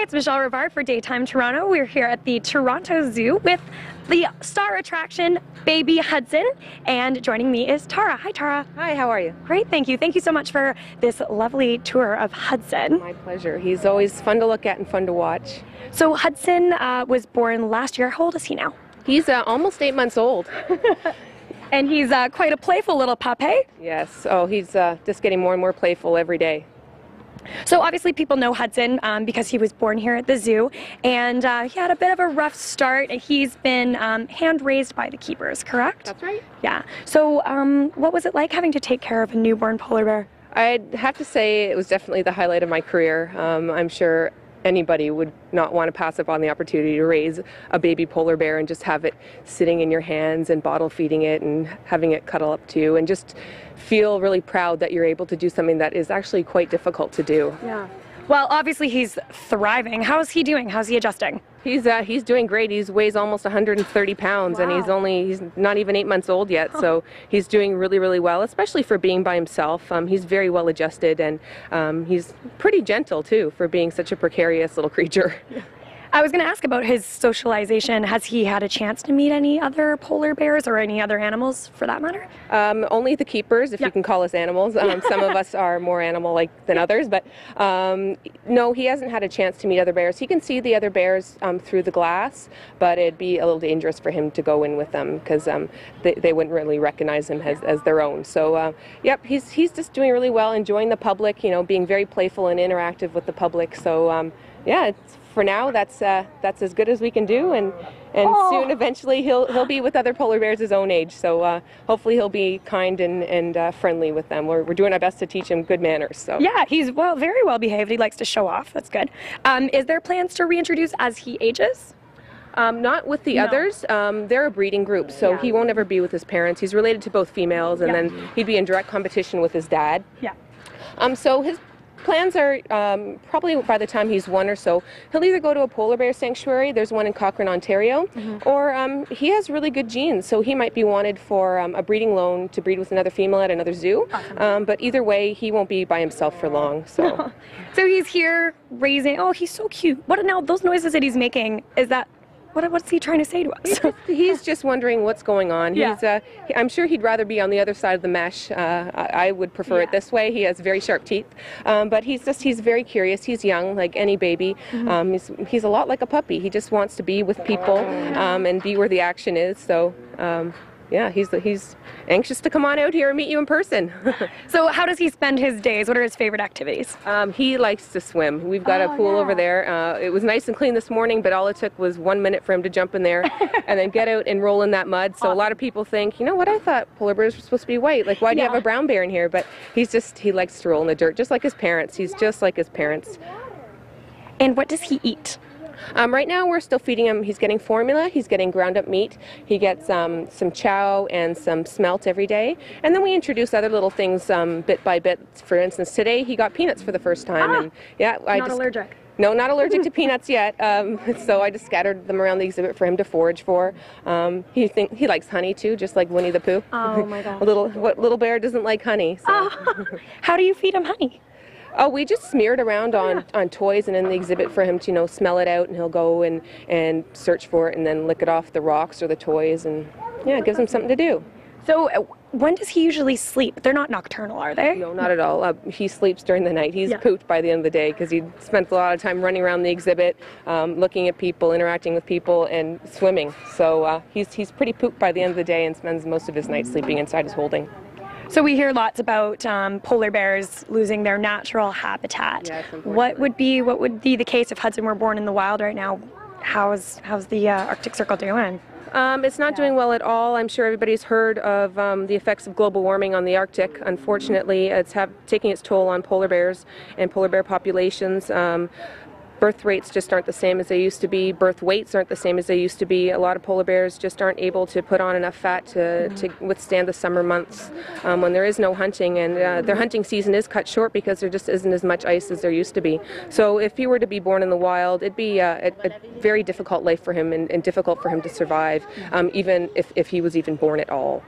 it's Michelle Rivard for Daytime Toronto. We're here at the Toronto Zoo with the star attraction, Baby Hudson, and joining me is Tahra. Hi, Tahra. Hi, how are you? Great, thank you. Thank you so much for this lovely tour of Hudson. My pleasure. He's always fun to look at and fun to watch. So Hudson was born last year. How old is he now? He's almost 8 months old. And he's quite a playful little pup, hey? Yes. Oh, he's just getting more and more playful every day. So obviously people know Hudson because he was born here at the zoo, and he had a bit of a rough start. He's been hand-raised by the keepers, correct? That's right. Yeah. So what was it like having to take care of a newborn polar bear? I'd have to say it was definitely the highlight of my career. I'm sure anybody would not want to pass up on the opportunity to raise a baby polar bear and just have it sitting in your hands and bottle feeding it and having it cuddle up to you and just feel really proud that you're able to do something that is actually quite difficult to do. Yeah. Well, obviously he's thriving. How's he doing? How's he adjusting? He's doing great. He weighs almost 130 pounds. Wow. And he's not even 8 months old yet. Huh. So he's doing really, really well, especially for being by himself. He's very well adjusted, and he's pretty gentle too for being such a precarious little creature. I was going to ask about his socialization. Has he had a chance to meet any other polar bears or any other animals for that matter? Only the keepers, if you can call us animals. Some of us are more animal-like than others, but no, he hasn't had a chance to meet other bears. He can see the other bears through the glass, but it'd be a little dangerous for him to go in with them because they wouldn't really recognize him as their own. So, yep, he's just doing really well, enjoying the public, being very playful and interactive with the public. So, yeah, for now, that's as good as we can do, and soon, eventually, he'll be with other polar bears his own age. So hopefully, he'll be kind and friendly with them. We're doing our best to teach him good manners. So yeah, he's very well behaved. He likes to show off. That's good. Is there plans to reintroduce as he ages? Not with the others. They're a breeding group, so he won't ever be with his parents. He's related to both females, and then he'd be in direct competition with his dad. Yeah. So his plans are probably by the time he's 1 or so, he'll either go to a polar bear sanctuary, there's one in Cochrane, Ontario, or he has really good genes, so he might be wanted for a breeding loan to breed with another female at another zoo. Awesome. But either way, he won't be by himself for long. So, so he's here raising, oh, he's so cute. What now, those noises that he's making, is that, what's he trying to say to us? He's just wondering what's going on. Yeah. I'm sure he'd rather be on the other side of the mesh. I would prefer it this way. He has very sharp teeth. But he's very curious. He's young, like any baby. He's a lot like a puppy. He just wants to be with people and be where the action is. So, yeah, he's anxious to come on out here and meet you in person. So how does he spend his days? What are his favorite activities? He likes to swim. We've got a pool over there. It was nice and clean this morning, but all it took was 1 minute for him to jump in there and then get out and roll in that mud. So a lot of people think, you know what, I thought polar bears were supposed to be white. Like, why do you have a brown bear in here? But he likes to roll in the dirt, just like his parents. He's just like his parents. And what does he eat? Right now we're still feeding him. He's getting formula, he's getting ground up meat, he gets some chow and some smelt every day, and then we introduce other little things bit by bit. For instance, today he got peanuts for the first time. And yeah, not allergic? No, not allergic to peanuts yet. So I just scattered them around the exhibit for him to forage for. He likes honey too, just like Winnie the Pooh. Oh my God. What little bear doesn't like honey? So. How do you feed him honey? Oh, we just smear it around on toys and in the exhibit for him to, smell it out, and he'll go and search for it and then lick it off the rocks or the toys, and yeah, it gives him something to do. So when does he usually sleep? They're not nocturnal, are they? No, not at all. He sleeps during the night. He's pooped by the end of the day because he spent a lot of time running around the exhibit, looking at people, interacting with people, and swimming. So he's pretty pooped by the end of the day and spends most of his night sleeping inside his holding. So we hear lots about polar bears losing their natural habitat. Yes, what would be the case if Hudson were born in the wild right now? How's the Arctic Circle doing? It's not doing well at all. I'm sure everybody's heard of the effects of global warming on the Arctic. Unfortunately, it's taking its toll on polar bears and polar bear populations. Birth rates just aren't the same as they used to be. Birth weights aren't the same as they used to be. A lot of polar bears just aren't able to put on enough fat to withstand the summer months when there is no hunting, and their hunting season is cut short because there just isn't as much ice as there used to be. So if he were to be born in the wild, it'd be a very difficult life for him and difficult for him to survive, even if he was even born at all.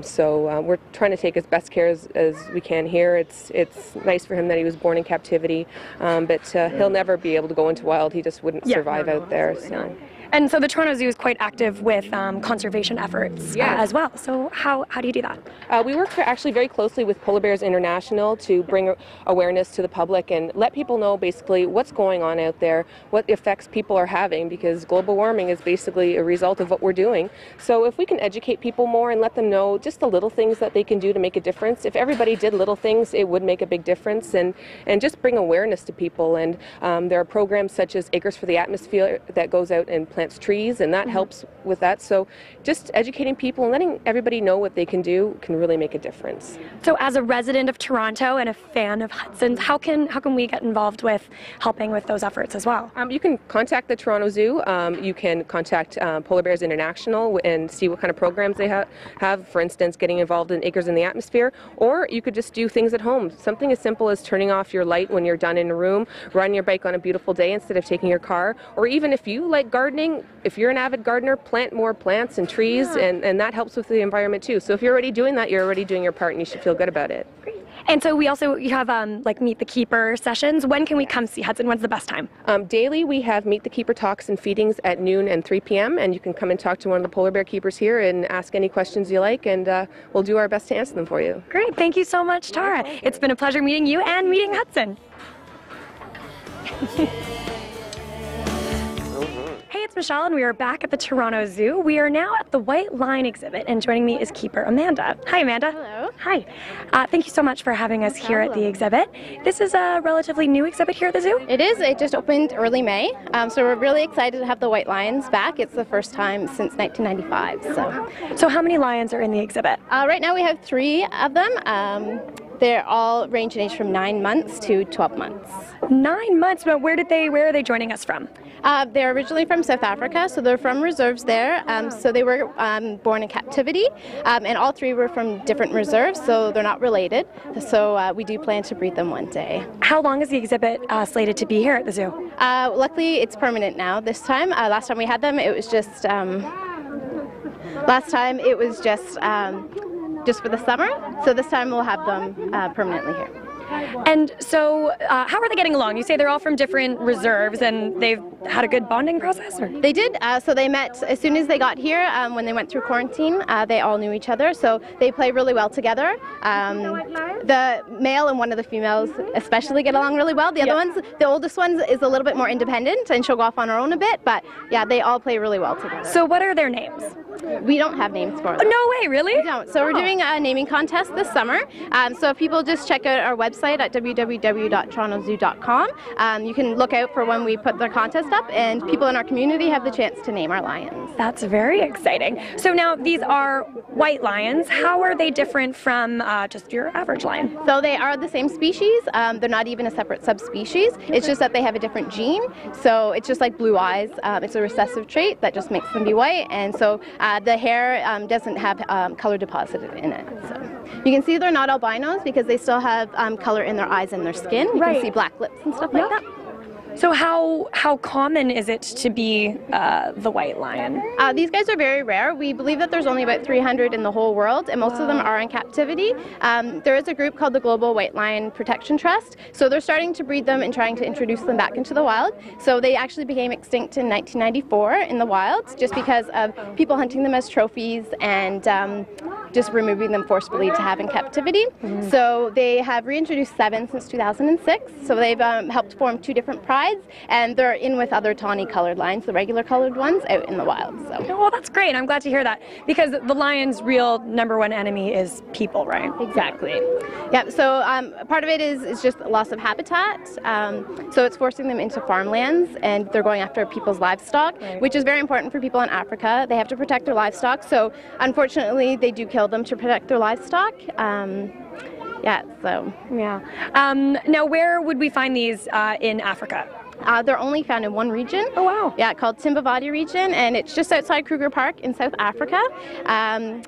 So we're trying to take as best care as we can here. It's nice for him that he was born in captivity, but he'll never be able able to go into wild. He just wouldn't survive out there. So. And so the Toronto Zoo is quite active with conservation efforts as well. So how do you do that? We work actually very closely with Polar Bears International to bring awareness to the public and let people know basically what's going on out there, what effects people are having, because global warming is basically a result of what we're doing. So if we can educate people more and let them know just the little things that they can do to make a difference, if everybody did little things, it would make a big difference, and just bring awareness to people. And there are programs such as Acres for the Atmosphere that goes out and plants trees, and that helps with that. So just educating people and letting everybody know what they can do can really make a difference. So as a resident of Toronto and a fan of Hudson's, how can we get involved with helping with those efforts as well? You can contact the Toronto Zoo. You can contact Polar Bears International and see what kind of programs they have, for instance, getting involved in Acres in the Atmosphere, or you could just do things at home. Something as simple as turning off your light when you're done in a room, riding your bike on a beautiful day instead of taking your car, or even if you like gardening, if you're an avid gardener, plant more plants and trees, and that helps with the environment too. So if you're already doing that, you're already doing your part, and you should feel good about it. And so you have like Meet the Keeper sessions. When can we come see Hudson? When's the best time? Daily we have Meet the Keeper talks and feedings at noon and 3 p.m. and you can come and talk to one of the polar bear keepers here and ask any questions you like, and we'll do our best to answer them for you. Great. Thank you so much, Tahra. It's been a pleasure meeting you and meeting Hudson. Hey, it's Michelle, and we are back at the Toronto Zoo. We are now at the White Line exhibit, and joining me is keeper Amanda. Hi, Amanda. Hello. Hi. Thank you so much for having us here at the exhibit. This is a relatively new exhibit here at the zoo? It is. It just opened early May, so we're really excited to have the white lions back. It's the first time since 1995. So how many lions are in the exhibit? Right now we have 3 of them. They're all range in age from 9 months to 12 months. 9 months, but where are they joining us from? They're originally from South Africa, so they're from reserves there. So they were born in captivity, and all 3 were from different reserves, so they're not related. So we do plan to breed them one day. How long is the exhibit slated to be here at the zoo? Luckily, it's permanent now. This time, last time we had them, it was just for the summer. So this time we'll have them permanently here. And so, how are they getting along? You say they're all from different reserves, and they've had a good bonding process? Or? They did. So they met as soon as they got here. When they went through quarantine, they all knew each other. So they play really well together. The male and one of the females especially get along really well. The other ones, the oldest one is a little bit more independent, and she'll go off on her own a bit. But yeah, they all play really well together. So what are their names? We don't have names for them. No way, really? We don't. So we're doing a naming contest this summer. So if people just check out our website at www.torontozoo.com, you can look out for when we put the contest up, and people in our community have the chance to name our lions. That's very exciting. So now these are white lions. How are they different from just your average lion? So they are the same species. They're not even a separate subspecies. It's just that they have a different gene. So it's just like blue eyes. It's a recessive trait that just makes them be white, and so the hair doesn't have color deposited in it. So you can see they're not albinos because they still have color in their eyes and their skin. You can see black lips and stuff like that. So how common is it to be the white lion? These guys are very rare. We believe that there's only about 300 in the whole world, and most of them are in captivity. There is a group called the Global White Lion Protection Trust, so they're starting to breed them and trying to introduce them back into the wild. So they actually became extinct in 1994 in the wild, just because of people hunting them as trophies and just removing them forcefully to have in captivity. So they have reintroduced 7 since 2006. So they've helped form 2 different prides, and they're in with other tawny colored lions, the regular colored ones, out in the wild. So. Well, that's great. I'm glad to hear that, because the lion's real #1 enemy is people, right? Exactly. Yeah. So part of it is just loss of habitat. So it's forcing them into farmlands, and they're going after people's livestock, which is very important for people in Africa. They have to protect their livestock. So unfortunately, they do kill them to protect their livestock. Now, where would we find these in Africa? They're only found in one region. Oh, wow. Yeah, called Timbavati region, and it's just outside Kruger Park in South Africa. So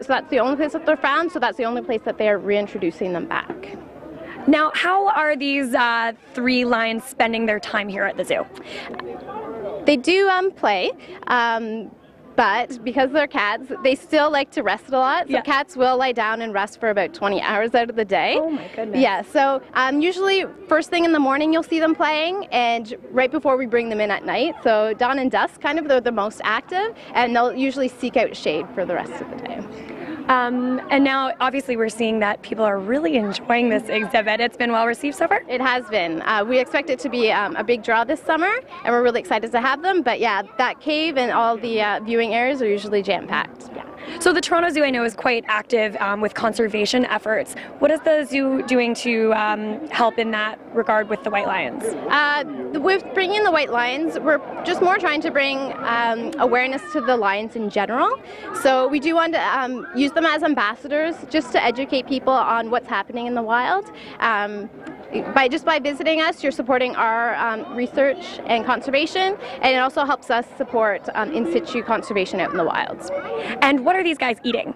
that's the only place that they're found, so that's the only place that they're reintroducing them back. Now, how are these 3 lions spending their time here at the zoo? They do play. but because they're cats, they still like to rest a lot. So cats will lie down and rest for about 20 hours out of the day. Oh my goodness. Yeah, so usually first thing in the morning you'll see them playing, and right before we bring them in at night. So dawn and dusk, kind of, they're the most active, and they'll usually seek out shade for the rest of the day. And now, obviously, we're seeing that people are really enjoying this exhibit. It's been well received so far? It has been. We expect it to be a big draw this summer, and we're really excited to have them. But yeah, that cave and all the viewing areas are usually jam-packed. Yeah. So the Toronto Zoo, I know, is quite active with conservation efforts. What is the zoo doing to help in that regard with the white lions? With bringing in the white lions, we're just more trying to bring awareness to the lions in general. So we do want to use them as ambassadors just to educate people on what's happening in the wild. By visiting us, you're supporting our research and conservation, and it also helps us support in situ conservation out in the wilds. And what are these guys eating?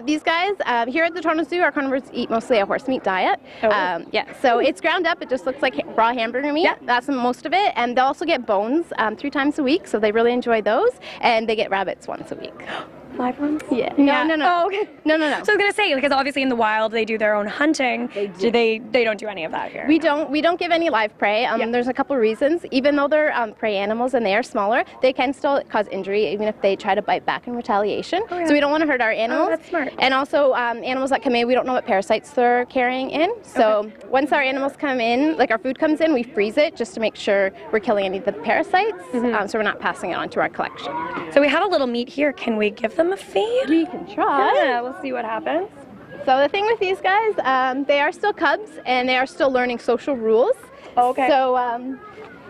These guys, here at the Toronto Zoo, our carnivores eat mostly a horse meat diet. Oh. Yeah, so it's ground up. It just looks like raw hamburger meat. Yeah. That's most of it. And they'll also get bones 3 times a week, so they really enjoy those. And they get rabbits once a week. Live ones? Yeah. No. Oh, okay. No. So I was gonna say, because obviously in the wild they do their own hunting. They don't do any of that here. We don't give any live prey. There's a couple reasons. Even though they're prey animals and they are smaller, they can still cause injury even if they try to bite back in retaliation. Oh, yeah. So we don't want to hurt our animals. Oh, that's smart. And also animals that come in, we don't know what parasites they're carrying in. So once our animals come in, like our food comes in, we freeze it just to make sure we're killing any of the parasites. So we're not passing it on to our collection. So we have a little meat here. Can we give them a feed? We can try. Yeah, we'll see what happens. So the thing with these guys, they are still cubs and they are still learning social rules. Okay. So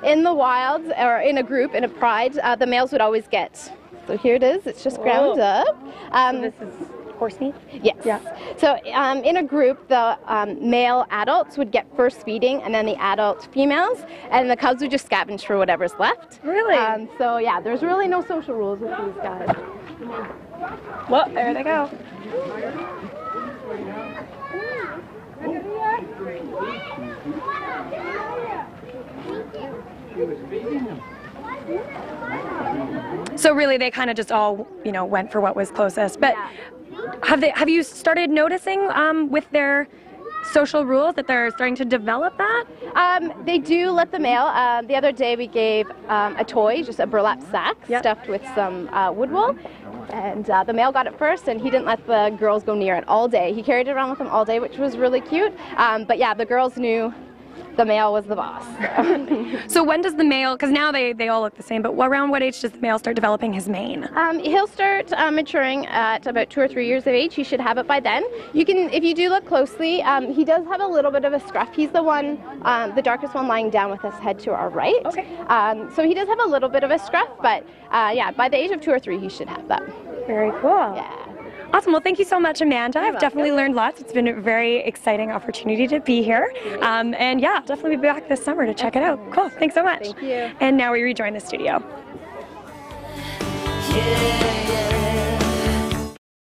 in the wild, or in a group, in a pride, the males would always get. So here it is. It's just ground up. So this is horse meat? Yes. Yeah. So in a group, the male adults would get first feeding, and then the adult females, and the cubs would just scavenge for whatever's left. Really? So yeah, there's really no social rules with these guys. Well, there they go. So really, they kind of just all, went for what was closest. But have you started noticing with their social rules that they're starting to develop that? They do let the male. The other day we gave a toy, just a burlap sack stuffed with some wood wool. And the male got it first, and he didn't let the girls go near it all day. He carried it around with him all day, which was really cute. But yeah, the girls knew the male was the boss. So when does the male, because now they all look the same, but around what age does the male start developing his mane? He'll start maturing at about 2 or 3 years of age. He should have it by then. You can, if you do look closely, he does have a little bit of a scruff. He's the one, the darkest one lying down with his head to our right. Okay. So he does have a little bit of a scruff, but yeah, by the age of 2 or 3, he should have that. Very cool. Yeah. Awesome. Well, thank you so much, Amanda. I've definitely learned lots. It's been a very exciting opportunity to be here. And yeah, definitely be back this summer to check it out. Cool. Thanks so much. Thank you. And now we rejoin the studio. Yeah.